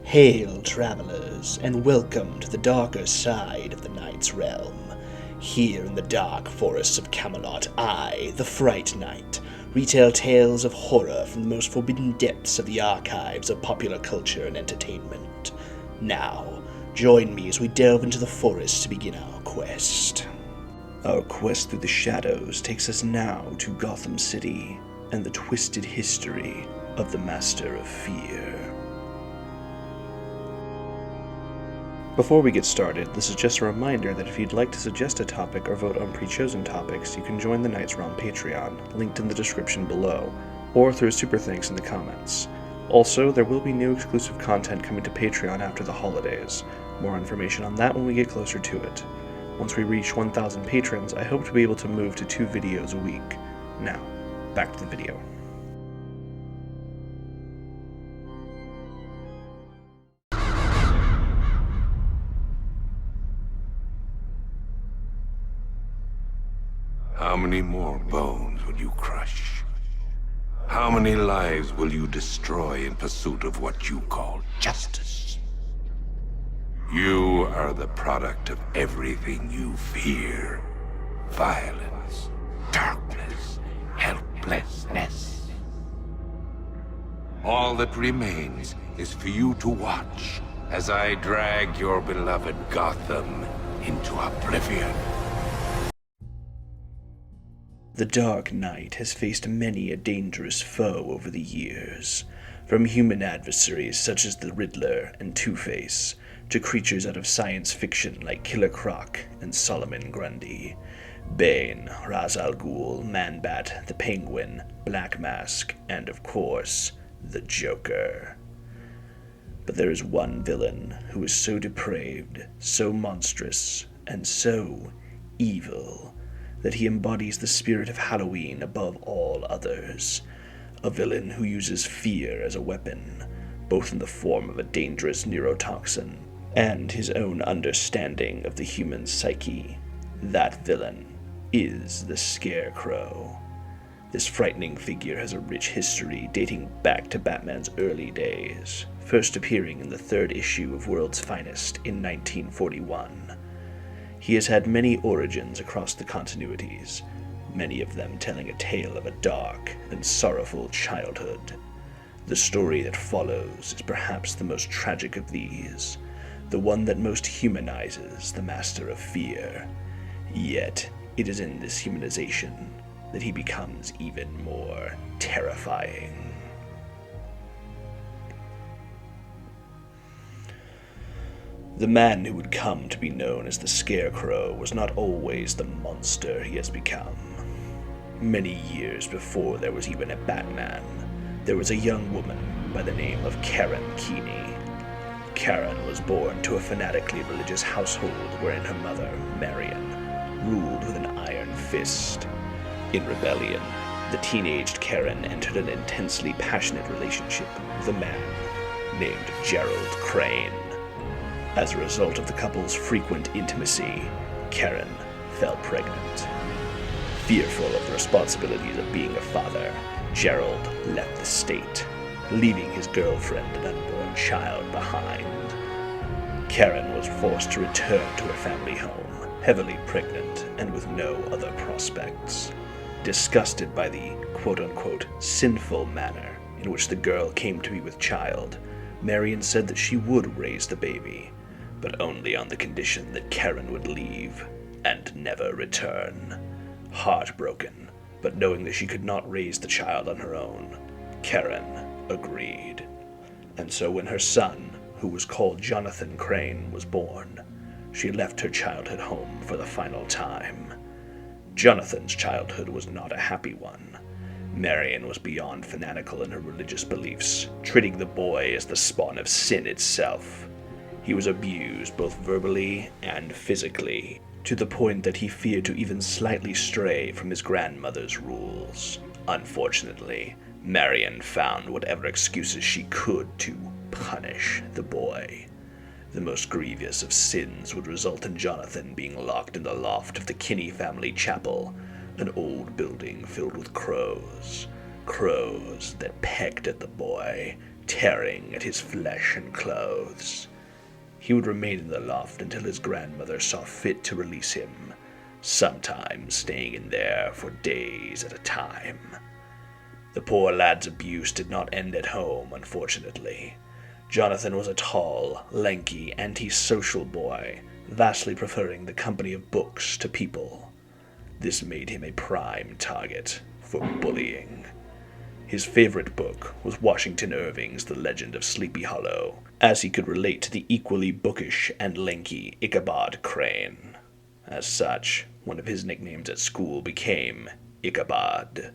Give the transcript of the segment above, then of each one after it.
Hail, travelers, and welcome to the darker side of the Knight's realm. Here in the dark forests of Camelot, I, the Fright Knight, retell tales of horror from the most forbidden depths of the archives of popular culture and entertainment. Now, join me as we delve into the forest to begin our quest. Our quest through the shadows takes us now to Gotham City and the twisted history of the Master of Fear. Before we get started, this is just a reminder that if you'd like to suggest a topic or vote on pre-chosen topics, you can join the Knight's Realm Patreon, linked in the description below, or through super thanks in the comments. Also, there will be new exclusive content coming to Patreon after the holidays. More information on that when we get closer to it. Once we reach 1,000 patrons, I hope to be able to move to 2 videos a week. Now, back to the video. How many more bones will you crush? How many lives will you destroy in pursuit of what you call justice? You are the product of everything you fear. Violence, darkness, helplessness. All that remains is for you to watch as I drag your beloved Gotham into oblivion. The Dark Knight has faced many a dangerous foe over the years, from human adversaries such as the Riddler and Two-Face, to creatures out of science fiction like Killer Croc and Solomon Grundy, Bane, Ra's al Ghul, Man-Bat, the Penguin, Black Mask, and of course, the Joker. But there is one villain who is so depraved, so monstrous, and so evil that he embodies the spirit of Halloween above all others. A villain who uses fear as a weapon, both in the form of a dangerous neurotoxin and his own understanding of the human psyche. That villain is the Scarecrow. This frightening figure has a rich history dating back to Batman's early days, first appearing in the 3rd issue of World's Finest in 1941. He has had many origins across the continuities, many of them telling a tale of a dark and sorrowful childhood. The story that follows is perhaps the most tragic of these, the one that most humanizes the Master of Fear. Yet, it is in this humanization that he becomes even more terrifying. The man who would come to be known as the Scarecrow was not always the monster he has become. Many years before there was even a Batman, there was a young woman by the name of Kieran Keeney. Karen was born to a fanatically religious household wherein her mother, Marion, ruled with an iron fist. In rebellion, the teenaged Karen entered an intensely passionate relationship with a man named Gerald Crane. As a result of the couple's frequent intimacy, Karen fell pregnant. Fearful of the responsibilities of being a father, Gerald left the state, leaving his girlfriend and unborn child behind. Karen was forced to return to her family home, heavily pregnant and with no other prospects. Disgusted by the quote-unquote sinful manner in which the girl came to be with child, Marion said that she would raise the baby, but only on the condition that Karen would leave and never return. Heartbroken, but knowing that she could not raise the child on her own, Karen agreed. And so when her son, who was called Jonathan Crane, was born, she left her childhood home for the final time. Jonathan's childhood was not a happy one. Marion was beyond fanatical in her religious beliefs, treating the boy as the spawn of sin itself. He was abused both verbally and physically, to the point that he feared to even slightly stray from his grandmother's rules. Unfortunately, Marion found whatever excuses she could to punish the boy. The most grievous of sins would result in Jonathan being locked in the loft of the Kinney family chapel, an old building filled with crows. crows that pecked at the boy, tearing at his flesh and clothes. He would remain in the loft until his grandmother saw fit to release him, sometimes staying in there for days at a time. The poor lad's abuse did not end at home, unfortunately. Jonathan was a tall, lanky, antisocial boy, vastly preferring the company of books to people. This made him a prime target for bullying. His favorite book was Washington Irving's The Legend of Sleepy Hollow, as he could relate to the equally bookish and lanky Ichabod Crane. As such, one of his nicknames at school became Ichabod.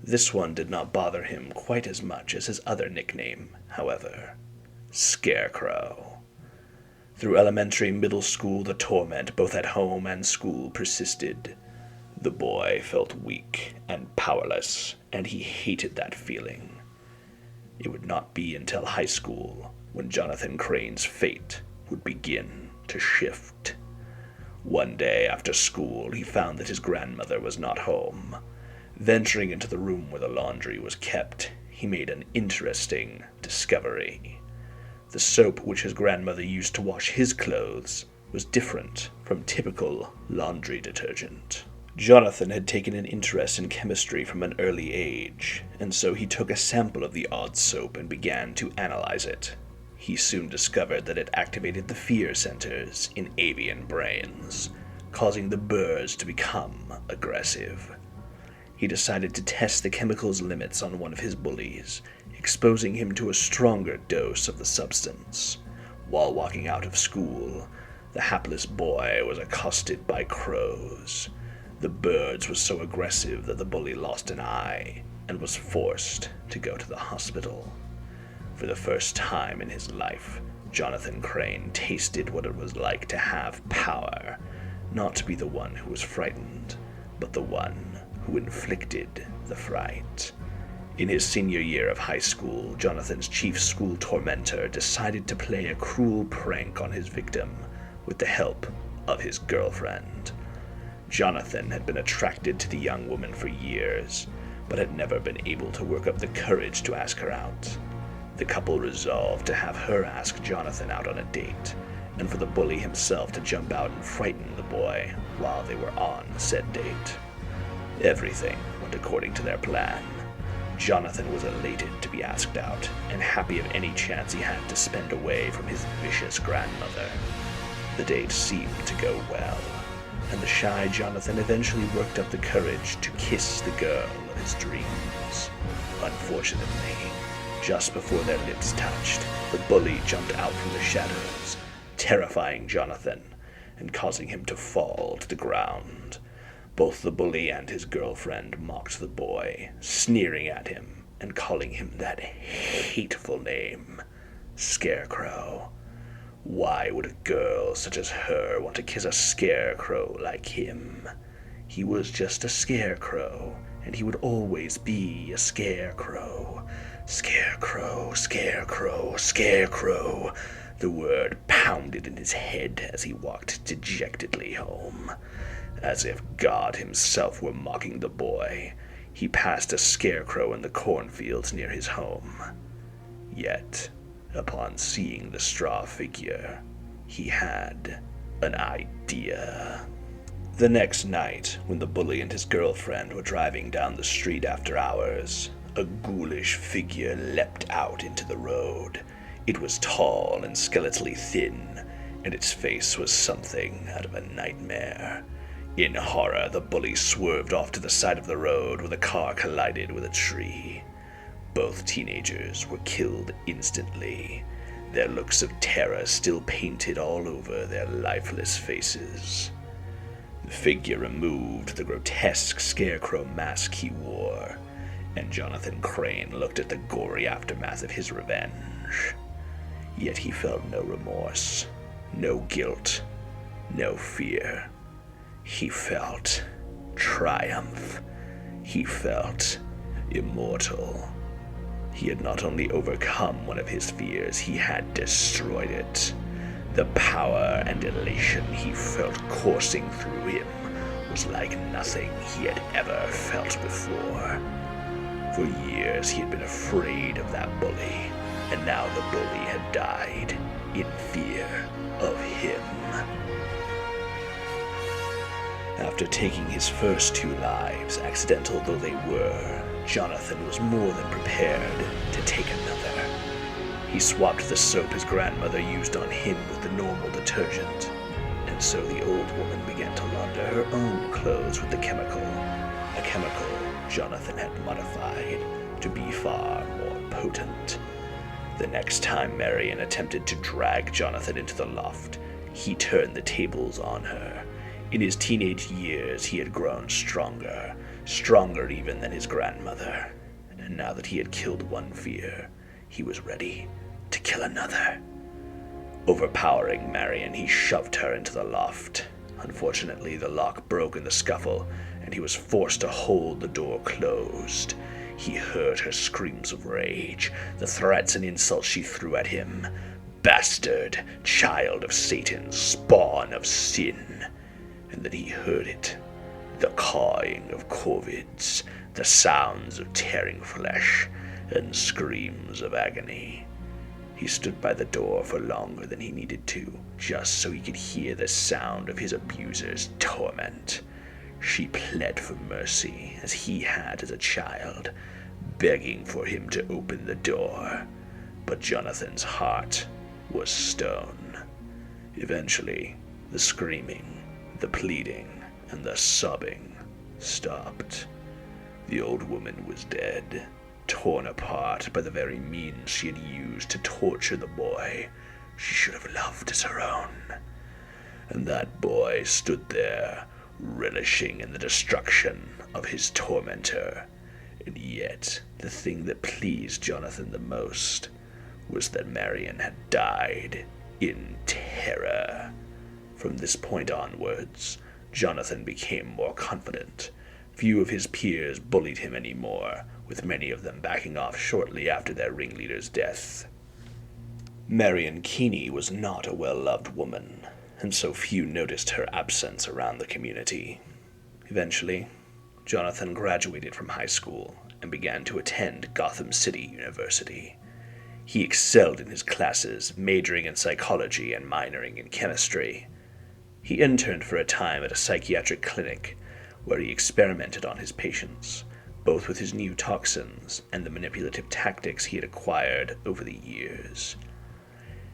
This one did not bother him quite as much as his other nickname, however, Scarecrow. Through elementary and middle school, the torment, both at home and school, persisted. The boy felt weak and powerless, and he hated that feeling. It would not be until high school when Jonathan Crane's fate would begin to shift. One day after school, he found that his grandmother was not home. Venturing into the room where the laundry was kept, he made an interesting discovery. The soap which his grandmother used to wash his clothes was different from typical laundry detergent. Jonathan had taken an interest in chemistry from an early age, and so he took a sample of the odd soap and began to analyze it. He soon discovered that it activated the fear centers in avian brains, causing the birds to become aggressive. He decided to test the chemical's limits on one of his bullies, exposing him to a stronger dose of the substance. While walking out of school, the hapless boy was accosted by crows. The birds were so aggressive that the bully lost an eye and was forced to go to the hospital. For the first time in his life, Jonathan Crane tasted what it was like to have power, not to be the one who was frightened, but the one who inflicted the fright. In his senior year of high school, Jonathan's chief school tormentor decided to play a cruel prank on his victim with the help of his girlfriend. Jonathan had been attracted to the young woman for years, but had never been able to work up the courage to ask her out. The couple resolved to have her ask Jonathan out on a date, and for the bully himself to jump out and frighten the boy while they were on said date. Everything went according to their plan. Jonathan was elated to be asked out, and happy of any chance he had to spend away from his vicious grandmother. The date seemed to go well, and the shy Jonathan eventually worked up the courage to kiss the girl of his dreams. Unfortunately, just before their lips touched, the bully jumped out from the shadows, terrifying Jonathan and causing him to fall to the ground. Both the bully and his girlfriend mocked the boy, sneering at him and calling him that hateful name, Scarecrow. Why would a girl such as her want to kiss a scarecrow like him? He was just a scarecrow, and he would always be a scarecrow. Scarecrow, scarecrow, scarecrow. The word pounded in his head as he walked dejectedly home. As if God himself were mocking the boy, he passed a scarecrow in the cornfields near his home. Yet, upon seeing the straw figure, he had an idea. The next night, when the bully and his girlfriend were driving down the street after hours, a ghoulish figure leapt out into the road. It was tall and skeletally thin, and its face was something out of a nightmare. In horror, the bully swerved off to the side of the road where the car collided with a tree. Both teenagers were killed instantly, their looks of terror still painted all over their lifeless faces. The figure removed the grotesque scarecrow mask he wore, and Jonathan Crane looked at the gory aftermath of his revenge. Yet he felt no remorse, no guilt, no fear. He felt triumph. He felt immortal. He had not only overcome one of his fears, he had destroyed it. The power and elation he felt coursing through him was like nothing he had ever felt before. For years he had been afraid of that bully, and now the bully had died in fear of him. After taking his first 2 lives, accidental though they were, Jonathan was more than prepared to take another. He swapped the soap his grandmother used on him with the normal detergent, and so the old woman began to launder her own clothes with the chemical, a chemical Jonathan had modified to be far more potent. The next time Marion attempted to drag Jonathan into the loft, he turned the tables on her. In his teenage years, he had grown stronger even than his grandmother. And now that he had killed one fear, he was ready to kill another. Overpowering Marion, he shoved her into the loft. Unfortunately, the lock broke in the scuffle, and he was forced to hold the door closed. He heard her screams of rage, the threats and insults she threw at him. Bastard, child of Satan, spawn of sin. And then he heard it, the cawing of corvids, the sounds of tearing flesh, and screams of agony. He stood by the door for longer than he needed to, just so he could hear the sound of his abuser's torment. She pled for mercy, as he had as a child, begging for him to open the door. But Jonathan's heart was stone. Eventually, the screaming, the pleading, and the sobbing stopped. The old woman was dead, torn apart by the very means she had used to torture the boy she should have loved as her own. And that boy stood there, relishing in the destruction of his tormentor. And yet, the thing that pleased Jonathan the most was that Marion had died in terror. From this point onwards, Jonathan became more confident. Few of his peers bullied him anymore, with many of them backing off shortly after their ringleader's death. Marion Keeney was not a well-loved woman, and so few noticed her absence around the community. Eventually, Jonathan graduated from high school and began to attend Gotham City University. He excelled in his classes, majoring in psychology and minoring in chemistry. He interned for a time at a psychiatric clinic, where he experimented on his patients, both with his new toxins and the manipulative tactics he had acquired over the years.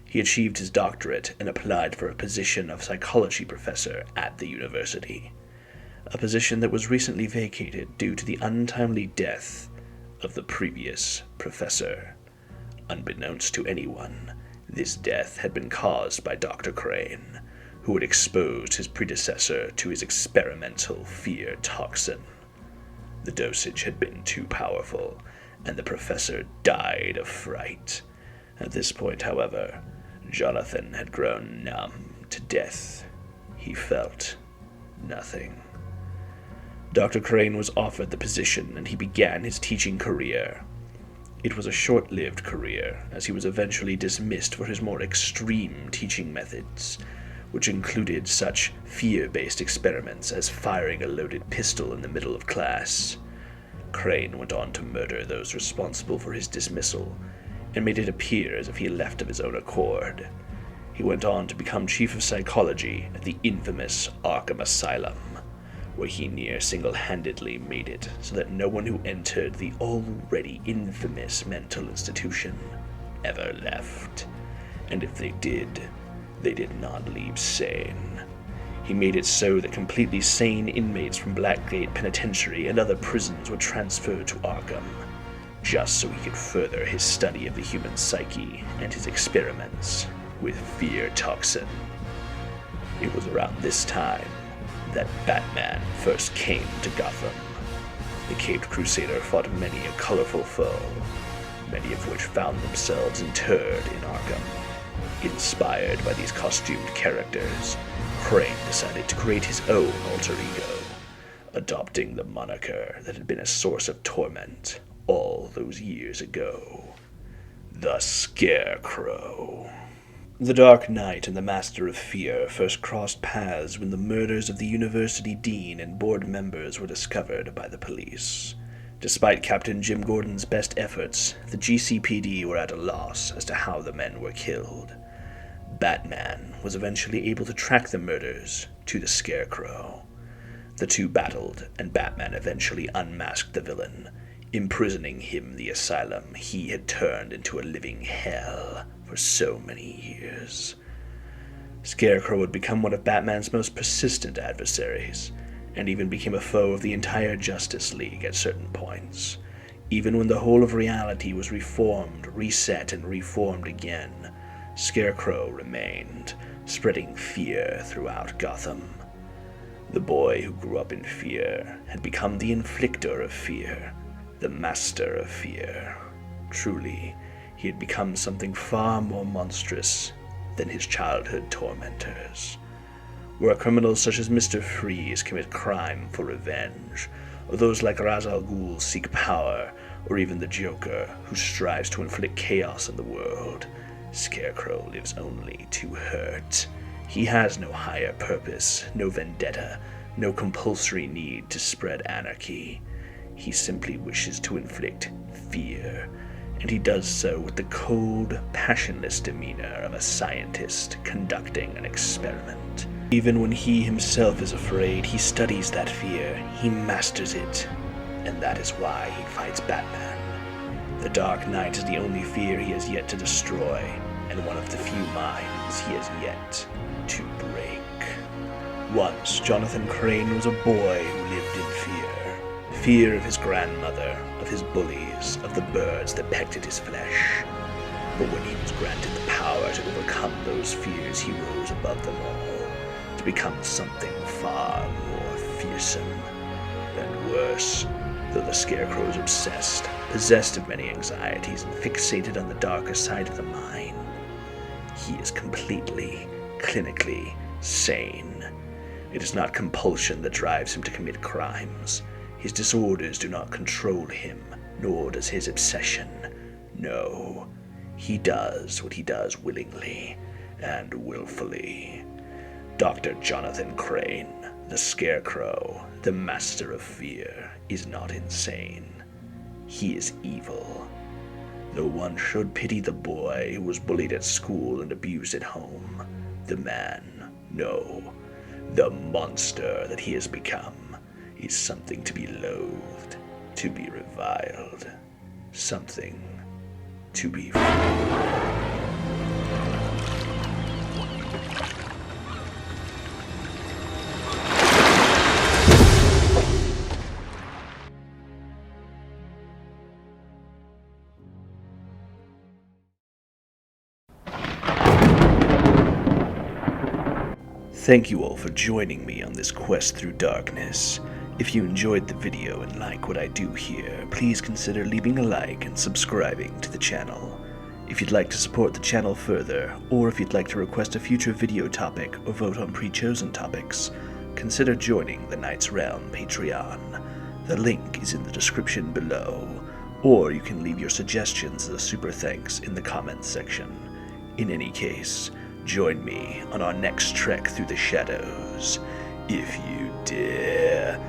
He achieved his doctorate and applied for a position of psychology professor at the university, a position that was recently vacated due to the untimely death of the previous professor. Unbeknownst to anyone, this death had been caused by Dr. Crane, who had exposed his predecessor to his experimental fear toxin. The dosage had been too powerful, and the professor died of fright. At this point, however, Jonathan had grown numb to death. He felt nothing. Dr. Crane was offered the position, and he began his teaching career. It was a short-lived career, as he was eventually dismissed for his more extreme teaching methods, which included such fear-based experiments as firing a loaded pistol in the middle of class. Crane went on to murder those responsible for his dismissal, and made it appear as if he left of his own accord. He went on to become chief of psychology at the infamous Arkham Asylum, where he near single-handedly made it so that no one who entered the already infamous mental institution ever left. And if they did not leave sane. He made it so that completely sane inmates from Blackgate Penitentiary and other prisons were transferred to Arkham, just so he could further his study of the human psyche and his experiments with fear toxin. It was around this time that Batman first came to Gotham. The Caped Crusader fought many a colorful foe, many of which found themselves interred in Arkham. Inspired by these costumed characters, Crane decided to create his own alter ego, adopting the moniker that had been a source of torment all those years ago: the Scarecrow. The Dark Knight and the Master of Fear first crossed paths when the murders of the university dean and board members were discovered by the police. Despite Captain Jim Gordon's best efforts, the GCPD were at a loss as to how the men were killed. Batman was eventually able to track the murders to the Scarecrow. The two battled, and Batman eventually unmasked the villain, imprisoning him in the asylum he had turned into a living hell for so many years. Scarecrow would become one of Batman's most persistent adversaries, and even became a foe of the entire Justice League at certain points. Even when the whole of reality was reformed, reset, and reformed again, Scarecrow remained, spreading fear throughout Gotham. The boy who grew up in fear had become the inflictor of fear, the master of fear. Truly, he had become something far more monstrous than his childhood tormentors. Where criminals such as Mr. Freeze commit crime for revenge, or those like Ra's al Ghul seek power, or even the Joker, who strives to inflict chaos in the world, Scarecrow lives only to hurt. He has no higher purpose, no vendetta, no compulsory need to spread anarchy. He simply wishes to inflict fear, and he does so with the cold, passionless demeanor of a scientist conducting an experiment. Even when he himself is afraid, he studies that fear, he masters it, and that is why he fights Batman. The Dark Knight is the only fear he has yet to destroy, and one of the few minds he has yet to break. Once, Jonathan Crane was a boy who lived in fear. Fear of his grandmother, of his bullies, of the birds that pecked at his flesh. But when he was granted the power to overcome those fears, he rose above them all, to become something far more fearsome and worse. Though the Scarecrow is obsessed, possessed of many anxieties, and fixated on the darker side of the mind, he is completely, clinically sane. It is not compulsion that drives him to commit crimes. His disorders do not control him, nor does his obsession. No, he does what he does willingly and willfully. Dr. Jonathan Crane, the Scarecrow, the master of fear, is not insane. He is evil. Though one should pity the boy who was bullied at school and abused at home, the man, no, the monster that he has become, is something to be loathed, to be reviled, something to be feared. Thank you all for joining me on this quest through darkness. If you enjoyed the video and like what I do here, please consider leaving a like and subscribing to the channel. If you'd like to support the channel further, or if you'd like to request a future video topic or vote on pre-chosen topics, consider joining the Knight's Realm Patreon. The link is in the description below, or you can leave your suggestions as a super thanks in the comments section. In any case, join me on our next trek through the shadows, if you dare.